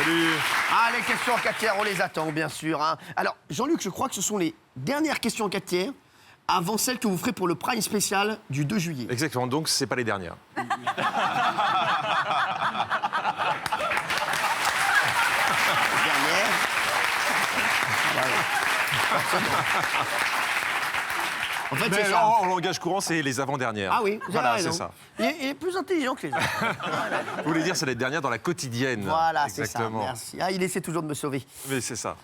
Salut. Ah, les questions en 4 tiers, on les attend, bien sûr. Hein. Alors, Jean-Luc, je crois que ce sont les dernières questions en 4 tiers avant celles que vous ferez pour le Prime spécial du 2 juillet. Exactement, donc c'est pas les dernières. Dernière. En fait, c'est Mais ça. en langage courant, c'est les avant-dernières. Ah oui, vous avez voilà, raison. c'est ça. Il est plus intelligent que les autres. Vous voulez dire c'est les dernières dans la quotidienne. Voilà, c'est ça, Exactement. merci. Ah, il essaie toujours de me sauver. Mais c'est ça.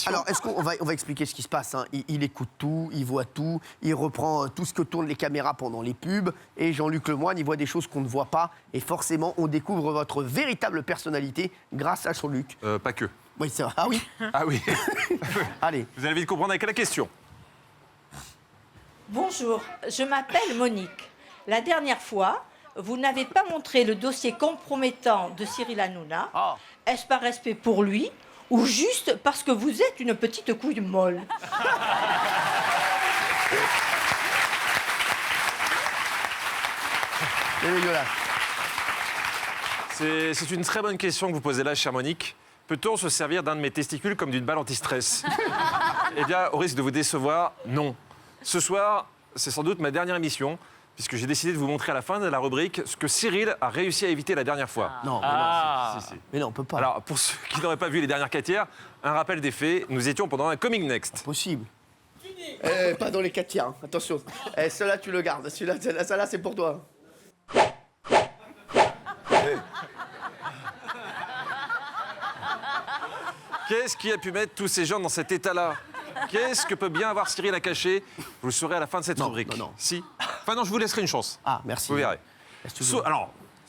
Alors, est-ce qu'on va expliquer ce qui se passe, hein. Il écoute tout, il voit tout, il reprend tout ce que tournent les caméras pendant les pubs. Et Jean-Luc Lemoyne, il voit des choses qu'on ne voit pas. Et forcément, on découvre votre véritable personnalité grâce à Jean-Luc. Pas que. Oui, c'est vrai. Ah oui. Ah oui. Allez. Vous allez vite comprendre avec la question. Bonjour, je m'appelle Monique. La dernière fois, vous n'avez pas montré le dossier compromettant de Cyril Hanouna. Ah. Est-ce par respect pour lui ou juste parce que vous êtes une petite couille molle? C'est dégueulasse. C'est une très bonne question que vous posez là, chère Monique. Peut-on se servir d'un de mes testicules comme d'une balle anti-stress? Eh bien, au risque de vous décevoir, non. Ce soir, c'est sans doute ma dernière émission, puisque j'ai décidé de vous montrer à la fin de la rubrique ce que Cyril a réussi à éviter la dernière fois. Non, Si. mais non, on peut pas. Alors, pour ceux qui n'auraient pas vu les dernières quêtières, un rappel des faits, nous étions pendant un Coming Next. Possible. Pas dans les 4 tiers, hein. Attention. Celui-là, tu le gardes. Celui-là, c'est pour toi. Qu'est-ce qui a pu mettre tous ces gens dans cet état-là? Qu'est-ce que peut bien avoir Cyril à cacher? Vous le saurez à la fin de cette Non, rubrique. non. Si. Enfin non, je vous laisserai une chance. Ah, merci. Vous verrez. Est-ce que vous-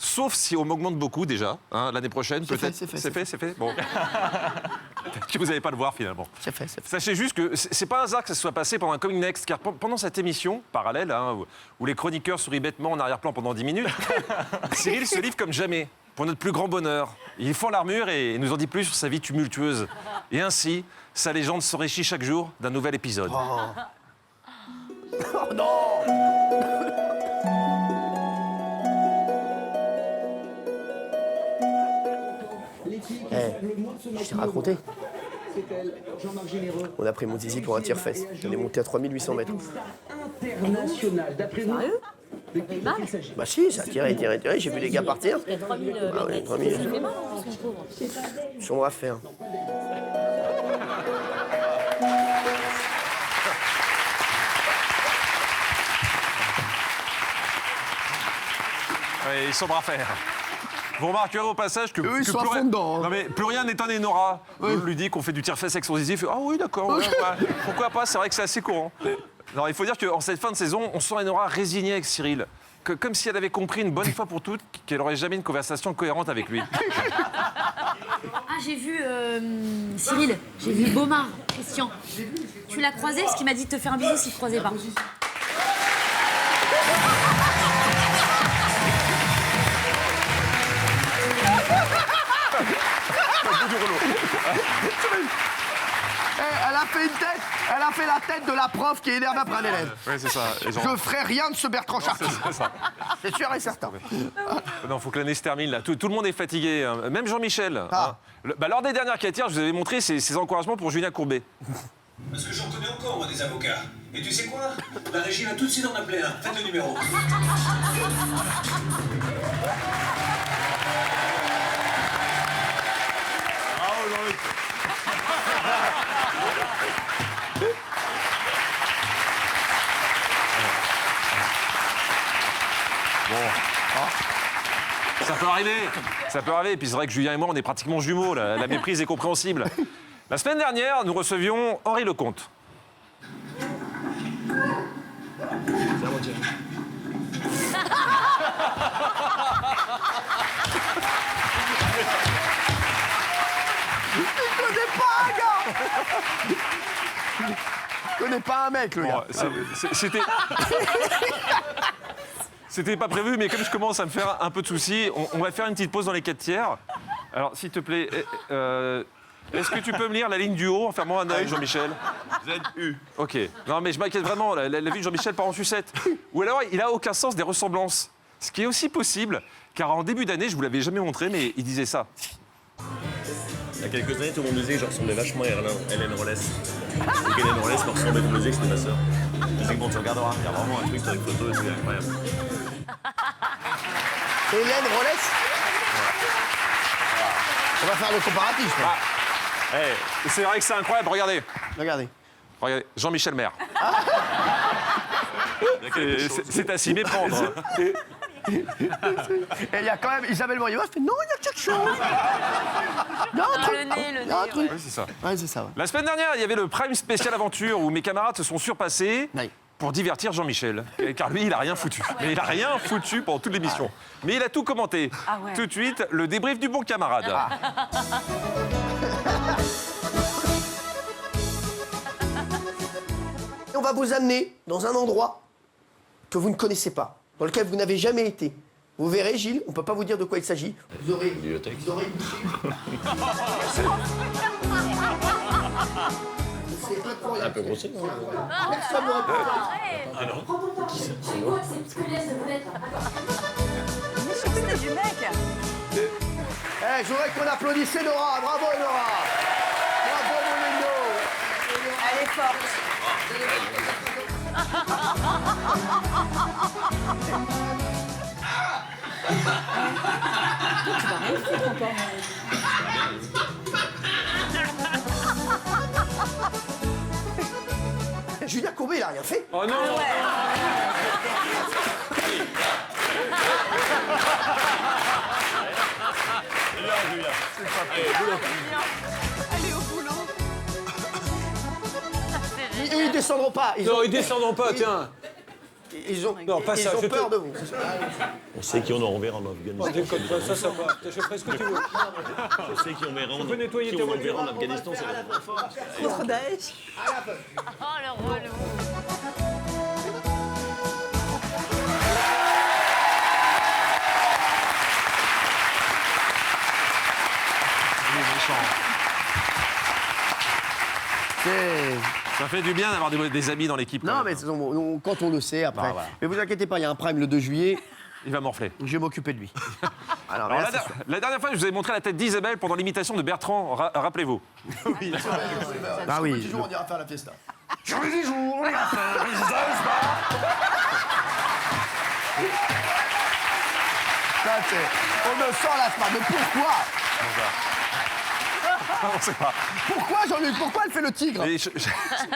Sauf si on m'augmente beaucoup déjà, hein, l'année prochaine, C'est peut-être. fait, c'est fait. Bon. Peut-être que vous n'allez pas le voir finalement. C'est fait. Sachez juste que c'est pas un hasard que ça se soit passé pendant un Coming Next, car pendant cette émission parallèle, hein, où les chroniqueurs sourient bêtement en arrière-plan pendant 10 minutes, Cyril se livre comme jamais, pour notre plus grand bonheur. Il fend l'armure et nous en dit plus sur sa vie tumultueuse. Et ainsi, sa légende s'enrichit chaque jour d'un nouvel épisode. Oh non! Je t'ai raconté. On a pris mon zizi pour un tire-fesse. On est monté à 3800 mètres. International. D'après vous, Bah si, ça a tiré. J'ai vu les gars partir. Il y a 3000 Ah oui, 3000. Ça fait mal, hein, son pauvre. Sombre affaire. Ouais, ils sont bras à faire. Vous remarquerez au passage que, Eux, ils que sont à plus, fond rien, dedans, hein. non, mais plus rien n'est un Enora. On lui dit qu'on fait du tire-fesse avec son zizi, il fait « Ah oui, d'accord, ouais, ouais. Pourquoi pas ?» C'est vrai que c'est assez courant. Alors, il faut dire qu'en cette fin de saison, on sent Enora résignée avec Cyril. Comme si elle avait compris une bonne fois pour toutes qu'elle n'aurait jamais une conversation cohérente avec lui. Ah, j'ai vu Cyril, j'ai vu Baumard, Christian. Tu l'as croisé parce qu'il m'a dit de te faire un bisou s'il te croisait pas. Elle a fait la tête de la prof qui est énervée après un élève. Oui, c'est ça. Je ferai rien de ce Bertrand Chartier. C'est ça. C'est sûr et certain. Non, il faut que l'année se termine, là. Tout le monde est fatigué, hein. Même Jean-Michel. Ah. Hein. Lors des dernières quêtières, je vous avais montré ses encouragements pour Julien Courbet. Parce que j'en connais encore, moi, des avocats. Et tu sais quoi? La régie va tout de suite en appeler un. Faites le numéro. Ça peut arriver. Ça peut arriver. Et puis c'est vrai que Julien et moi, on est pratiquement jumeaux. La méprise est compréhensible. La semaine dernière, nous recevions Henri Lecomte. Je connais pas un mec, le gars. C'était... C'était pas prévu, mais comme je commence à me faire un peu de soucis, on va faire une petite pause dans les 4 tiers. Alors, s'il te plaît, est-ce que tu peux me lire la ligne du haut en fermant un œil, Jean-Michel? ZU. Ok. Non, mais je m'inquiète vraiment, la vie de Jean-Michel part en sucette. Ou alors, il a aucun sens des ressemblances. Ce qui est aussi possible, car en début d'année, je vous l'avais jamais montré, mais il disait ça. Il y a quelques années, tout le monde disait que je ressemblais vachement à Hélène Rollès. Donc Hélène Rollès me ressemblait, tout le monde disait que c'était ma sœur. Je disais que bon, tu regarderas, il y a vraiment un truc sur les photos et c'est incroyable. Hélène Rollès. On va faire le comparatif. là. C'est vrai que c'est incroyable, regardez. Regardez. Regardez, Jean-Michel Maire. C'est à s'y méprendre. Et il y a quand même Isabelle Morio, elle fait non, il y a quelque chose. Il y a un truc. Le nez, Il y a un truc. Oui, c'est ça. Ouais, c'est ça. Ouais. La semaine dernière, il y avait le Prime Spécial Aventure où mes camarades se sont surpassés Oui. pour divertir Jean-Michel. Car lui, il a rien foutu. Mais il a rien foutu pendant toute l'émission. Mais il a tout commenté. Ah ouais. Tout de suite, le débrief du bon camarade. Et on va vous amener dans un endroit que vous ne connaissez pas, dans lequel vous n'avez jamais été. Vous verrez, Gilles, on ne peut pas vous dire de quoi il s'agit. Vous aurez une Un peu grossier, non? Personne n'aurait pu faire. Ah non? C'était du mec. Eh, je voudrais qu'on applaudisse Nora. Bravo, Nora. Bravo, mon Nino. Elle est forte. Julien Courbet, il a rien fait. Oh non Ils descendront pas. Non, ils descendront pas, tiens. Ils ont, Non, pas ils ça, ont je peur te- de vous. On sait qui on enverra en Afghanistan. Déconne pas, ça va. Je ferai ce que tu veux. On sait qui on verra en, peux nettoyer qui ta on enverra voiture. en Afghanistan, c'est la Oh, le relou. Ça fait du bien d'avoir des amis dans l'équipe. Non, quand mais même. quand on le sait, après. Bah, voilà. Mais vous inquiétez pas, il y a un prime le 2 juillet. Il va morfler. Je vais m'occuper de lui. Alors, Alors, là, la dernière fois, je vous ai montré la tête d'Isabelle pendant l'imitation de Bertrand. Rappelez-vous. ah oui. on ira faire la fiesta. Ça, on ne s'en lasse pas. Mais pourquoi On sait pas. Pourquoi, Jean-Luc? Pourquoi elle fait le tigre? Mais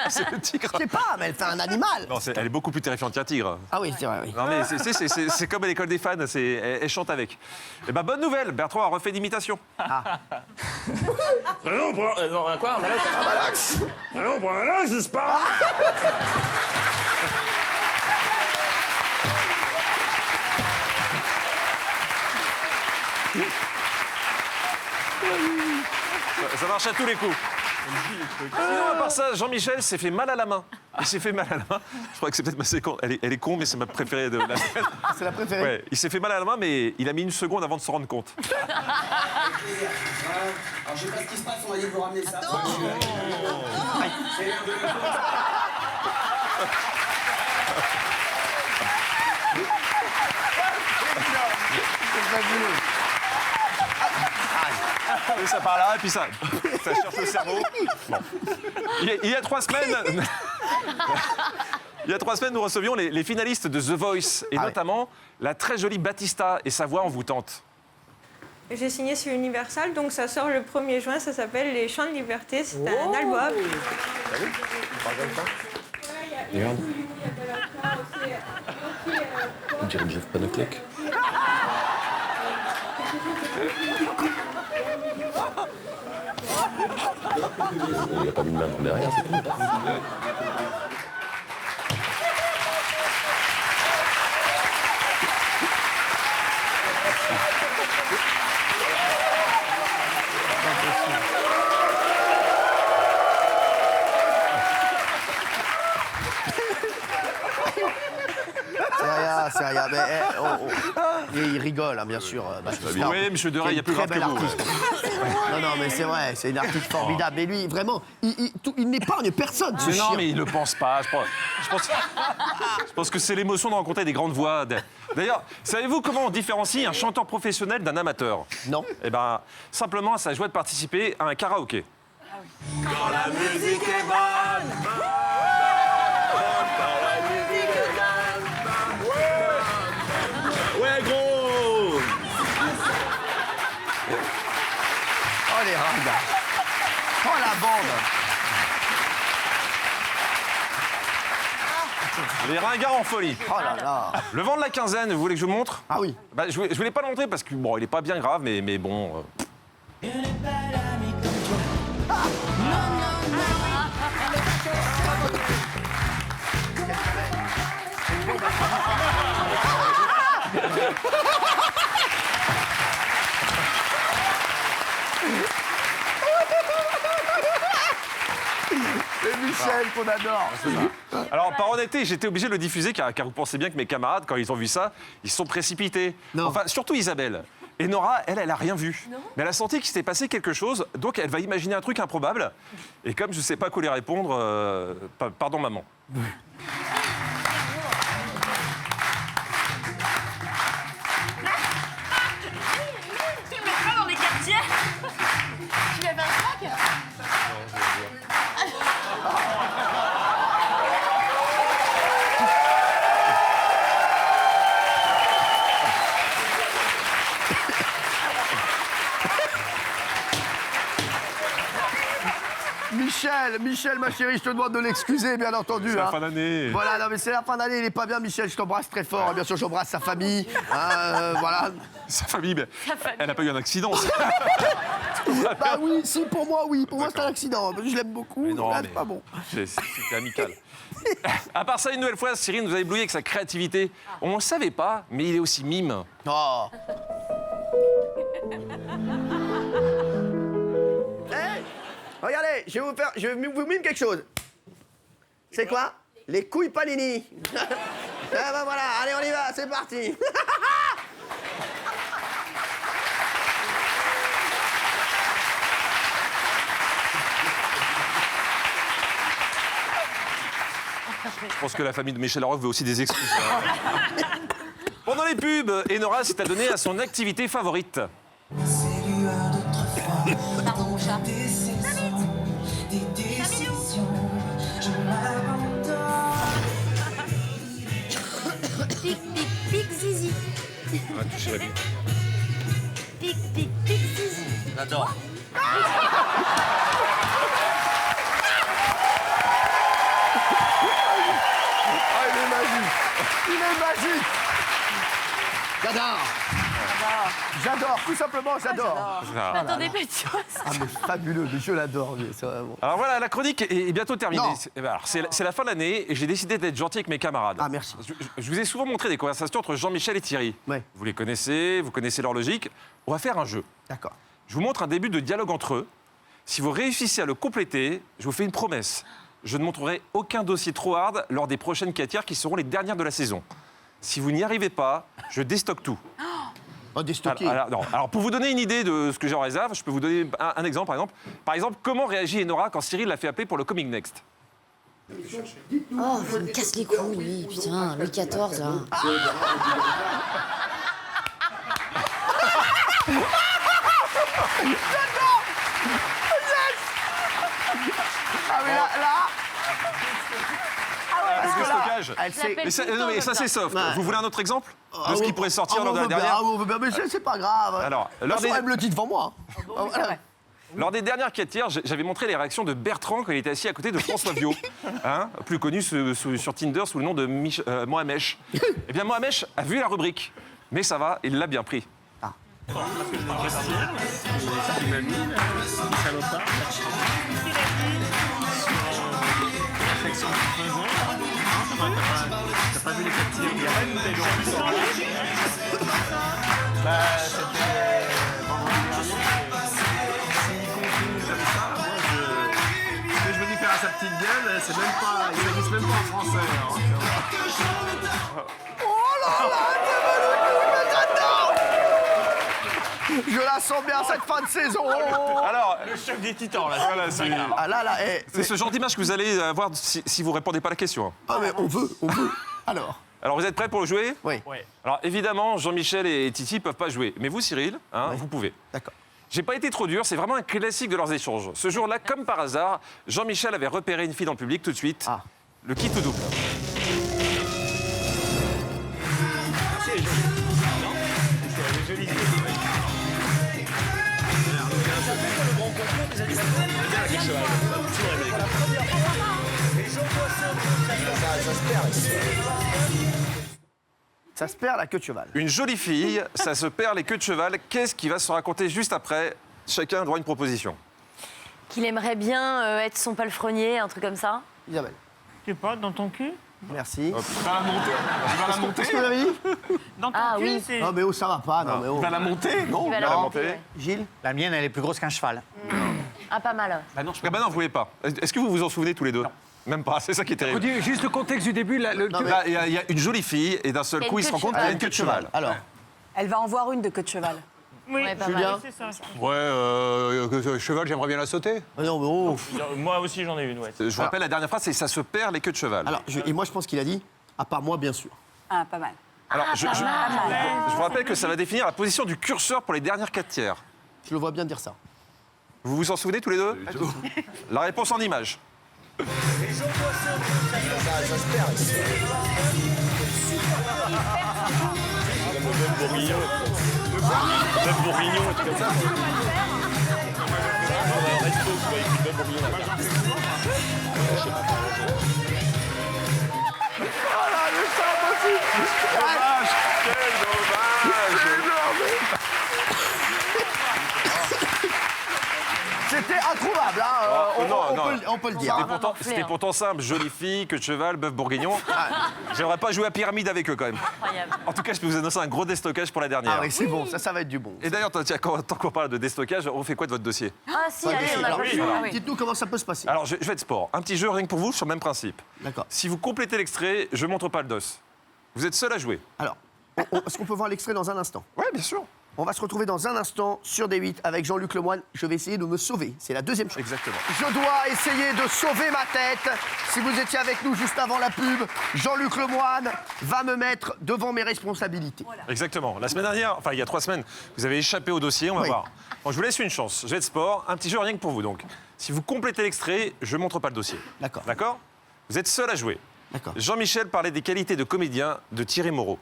c'est le tigre. Je sais pas, mais elle fait un animal. Non, elle est beaucoup plus terrifiante qu'un tigre. Ah oui, c'est vrai, oui. Non, mais c'est comme à l'école des fans, elle chante avec. Eh ben, bonne nouvelle, Bertrand a refait d'imitation. Non, quoi? Malax? Non, Malax, c'est pas. Ça marche à tous les coups. Sinon, à part ça, Jean-Michel s'est fait mal à la main. Il s'est fait mal à la main. Je crois que c'est peut-être ma séquence. Elle est con, mais c'est ma préférée de la scène. C'est la préférée. Ouais, il s'est fait mal à la main, mais il a mis une seconde avant de se rendre compte. Alors, je sais pas ce qui se passe, on va dire de vous ramener ça. C'est fabuleux. Et ça part là, et puis ça cherche le cerveau. Bon. Il y a 3 semaines... Il y a 3 semaines, nous recevions les finalistes de The Voice, et notamment la très jolie Batista et sa voix envoûtante. J'ai signé sur Universal, donc ça sort le 1er juin, ça s'appelle Les Chants de Liberté, c'est un album. Regarde. On dirait Jeff Panaclock. Il n'y a pas mis de main derrière, c'est tout. C'est rien. Mais, Et il rigole, hein, bien sûr. Batista. Oui, monsieur Deray, il y a plus très grave que bel vous. artiste. Non, mais c'est vrai, c'est une artiste formidable. Mais lui, vraiment, il n'épargne personne, ce Mais non, chien. mais il le pense pas. Je pense que c'est l'émotion de rencontrer des grandes voix. D'ailleurs, savez-vous comment on différencie un chanteur professionnel d'un amateur? Non. Eh ben, simplement à sa joie de participer à un karaoké. Quand la musique est bonne. Ouais, gros. Oh, les ringards. Oh, la bande. Les ringards en folie. Oh là là. Le vent de la quinzaine, vous voulez que je vous montre? Ah oui. Bah, je voulais pas le montrer parce que bon, il est pas bien grave, mais bon. Et Michel, qu'on adore. Alors, par honnêteté, j'étais obligé de le diffuser car vous pensez bien que mes camarades, quand ils ont vu ça, ils se sont précipités. Non. Enfin, surtout Isabelle. Et Nora, elle a rien vu. Mais elle a senti qu'il s'était passé quelque chose, donc elle va imaginer un truc improbable. Et comme je sais pas quoi lui répondre, pardon maman. Tu mets pas dans les quartiers. Tu avais un crack. Michel, ma chérie, je te demande de l'excuser, bien entendu. C'est la hein. fin d'année. Voilà, non, mais c'est la fin d'année, il est pas bien, Michel, je t'embrasse très fort. Et bien sûr, j'embrasse sa famille. Voilà. Sa famille, mais elle n'a pas eu un accident. Bah oui, si, pour moi, oui. Pour moi, c'est un accident. Je l'aime beaucoup, Mais non, là, mais- c'est pas bon. C'était amical. À part ça, une nouvelle fois, Cyril nous a ébloui avec sa créativité. On ne le savait pas, mais il est aussi mime. Oh. Hey, regardez, je vais vous mime quelque chose. C'est quoi? Les couilles Panini. Ah ben voilà, allez, on y va, c'est parti. Je pense que la famille de Michel Larocque veut aussi des excuses. Pendant les pubs, Enora s'est adonnée à son activité favorite. Pardon, mon chat. Pic, pic, pic, zizi. Ah, touchez la vie. Pic, pic, pic, zizi. J'adore. Ah, il est magique. Il est magique. J'adore. J'adore, tout simplement, j'adore. Attendez, pas de choses. Ah, mais fabuleux, mais je l'adore, lui, c'est vraiment... Alors voilà, la chronique est bientôt terminée. Non. C'est la fin de l'année et j'ai décidé d'être gentil avec mes camarades. Ah, merci. Je vous ai souvent montré des conversations entre Jean-Michel et Thierry. Ouais. Vous les connaissez, vous connaissez leur logique. On va faire un jeu. D'accord. Je vous montre un début de dialogue entre eux. Si vous réussissez à le compléter, je vous fais une promesse. Je ne montrerai aucun dossier trop hard lors des prochaines quêtières qui seront les dernières de la saison. Si vous n'y arrivez pas, je déstocke tout. Oh, déstocké. Alors, pour vous donner une idée de ce que j'ai en réserve, je peux vous donner un exemple, par exemple. Par exemple, comment réagit Enora quand Cyril l'a fait appeler pour le Coming Next? Oh, il me casse les couilles, lui. Putain, Louis XIV, là. Ah, mais là... Parce que là, stockage. elle sait... Mais ça, non, mais ça, c'est soft. Ouais. Vous voulez un autre exemple de ce on qui veut- pourrait sortir ah, lors on de la veut bien, dernière? on veut bien, mais c'est pas grave. Alors, de lors toute façon, des- elle me le dit devant moi. Ah, voilà. Lors des dernières quêtières, j'avais montré les réactions de Bertrand quand il était assis à côté de François Viau, hein, plus connu sur Tinder sous le nom de Mohamesh. Eh bien, Mohamesh a vu la rubrique, mais ça va, il l'a bien pris. Je veux lui faire à sa petite gueule, c'est même pas, il s'amuse même pas en français. Oh là là, c'est magnifique, mais j'adore. Je la sens bien cette fin de saison. Alors, Le choc des titans, là. voilà, c'est Ah là, c'est ce genre d'image que vous allez avoir si vous répondez pas à la question. Ah mais on veut. Alors, vous êtes prêts pour le jouer? oui, Alors évidemment, Jean-Michel et Titi peuvent pas jouer, mais vous, Cyril, vous pouvez. d'accord. J'ai pas été trop dur, c'est vraiment un classique de leurs échanges. Ce jour-là, comme par hasard, Jean-Michel avait repéré une fille dans le public tout de suite. Ah. Le kit ou double. Ça se perd la queue de cheval. Une jolie fille, ça se perd les queues de cheval. Qu'est-ce qui va se raconter juste après? Chacun a droit à une proposition. Qu'il aimerait bien être son palefrenier, un truc comme ça. Isabelle. Je sais pas, dans ton cul? Merci. Tu vas la monter. Qu'est-ce que vous avez dit? Dans ton Ah cul, oui. c'est... Non mais ça va pas. Non mais Tu vas la monter, non? Il va la la monter. monter, ouais. Gilles. La mienne, elle est plus grosse qu'un cheval. Ah, pas mal. Ah bah non, vous voulez pas. Est-ce que vous vous en souvenez tous les deux? Même pas, c'est ça qui est terrible. Faut dire juste le contexte du début. Là, il y a une jolie fille et d'un seul Il y a coup, une ils se queue de rendent compte qu'il y a une queue de cheval. Alors, Elle va en voir une de queue de cheval. Oui, pas Julien. mal. C'est ça. Ouais, cheval, j'aimerais bien la sauter. non mais oh. Moi aussi, j'en ai une, ouais. Je vous rappelle, la dernière phrase, c'est ça se perd les queues de cheval. Alors, et moi je pense qu'il a dit, à part moi bien sûr. Ah, pas mal. Alors, je vous rappelle que ça va définir la position du curseur pour les dernières 4 tiers. Je le vois bien dire ça. Vous vous en souvenez tous les deux? La réponse en image. Bœuf bourguignon, et tout comme ça. Resto, tu vois, écrit bœuf bourguignon. Dommage! Quel dommage! C'était introuvable, hein. On peut le dire. C'était pourtant simple. Jolie fille, queue de cheval, bœuf bourguignon. J'aimerais pas jouer à pyramide avec eux quand même. Incroyable. En tout cas, je peux vous annoncer un gros déstockage pour la dernière. Ah oui, c'est bon, ça va être du bon. Et d'ailleurs, tiens, tant qu'on parle de déstockage, on fait quoi de votre dossier? Ah, si, allez, on a Alors, compris. dites-nous comment ça peut se passer. Alors, je vais être sport. Un petit jeu rien que pour vous sur le même principe. D'accord. Si vous complétez l'extrait, je montre pas le dos. Vous êtes seul à jouer. Alors, est-ce qu'on peut voir l'extrait dans un instant? Ouais, bien sûr. On va se retrouver dans un instant sur D8 avec Jean-Luc Lemoyne. Je vais essayer de me sauver. C'est la deuxième chose. Exactement. Je dois essayer de sauver ma tête. Si vous étiez avec nous juste avant la pub, Jean-Luc Lemoyne va me mettre devant mes responsabilités. Exactement. La semaine dernière, enfin il y a 3 semaines, vous avez échappé au dossier, on va Oui. voir. Bon, je vous laisse une chance. Je vais de sport, un petit jeu rien que pour vous donc. Si vous complétez l'extrait, je montre pas le dossier. D'accord. D'accord? Vous êtes seul à jouer. D'accord. Jean-Michel parlait des qualités de comédien de Thierry Moreau.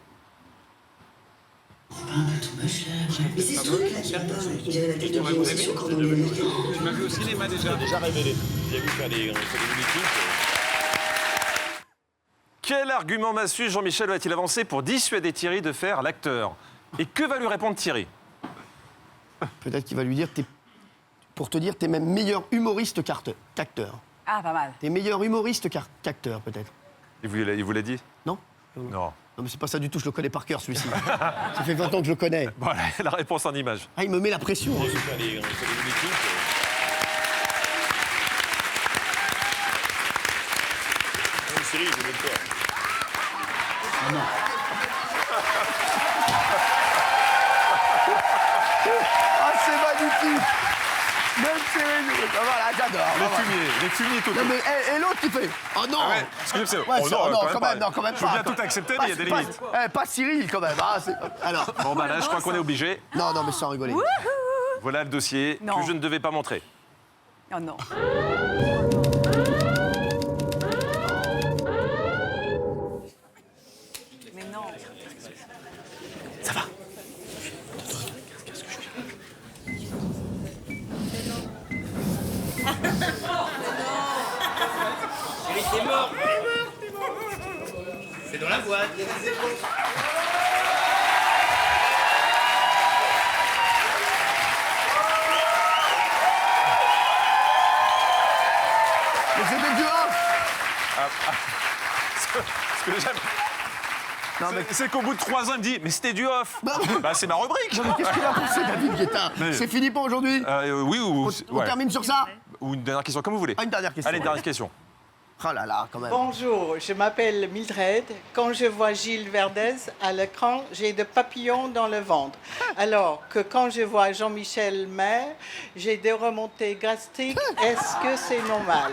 Mais c'est ce truc-là qui est pas. Il avait la tête de Beyoncé sur cordon américain. Tu m'as vu au cinéma déjà. Déjà révélé. Il a vu faire des meetings. Quel argument massue Jean-Michel va-t-il avancer pour dissuader Thierry de faire l'acteur? Et que va lui répondre Thierry? Peut-être qu'il va lui dire, pour te dire, t'es même meilleur humoriste qu'acteur. Ah, pas mal. T'es meilleur humoriste qu'acteur, peut-être. Il vous l'a dit? Non? Non. Non, mais c'est pas ça du tout, je le connais par cœur, celui-ci. Ça fait 20 ans que je le connais. Bon, la réponse en image. Ah, il me met la pression. Il a vu faire des meetings. Une série, je veux pas. Ah, c'est magnifique. Même série. Ah, voilà, j'adore. Les fumiers tout. Non, mais, et l'autre qui fait. Oh non. Ah ouais, excusez, Ouais, oh c'est- non, non, quand même pas. quand même Je veux pas. bien tout accepter, mais il y a des limites. Pas Cyril, quand même. Ah, alors. Bon, bah là, je crois qu'on est obligé. Non, non, mais sans rigoler. Voilà le dossier Non. que je ne devais pas montrer. Oh non. Mais non. Ça va. C'est dans la boîte. Mais c'était du off. Ce que j'aime, Non, mais c'est qu'au bout de 3 ans, il me dit, mais c'était du off. Non, mais- Bah, c'est ma rubrique. non, mais qu'est-ce qu'il a pensé, David Guetta? Mais- C'est fini pour aujourd'hui. Oui ou On ouais. termine sur ça. Ou une dernière question, comme vous voulez. Ah, une dernière question. Allez, dernière question. Oh là là, quand même. Bonjour, je m'appelle Mildred. Quand je vois Gilles Verdez à l'écran, j'ai des papillons dans le ventre. Alors que quand je vois Jean-Michel Maire, j'ai des remontées gastriques. Est-ce que c'est normal?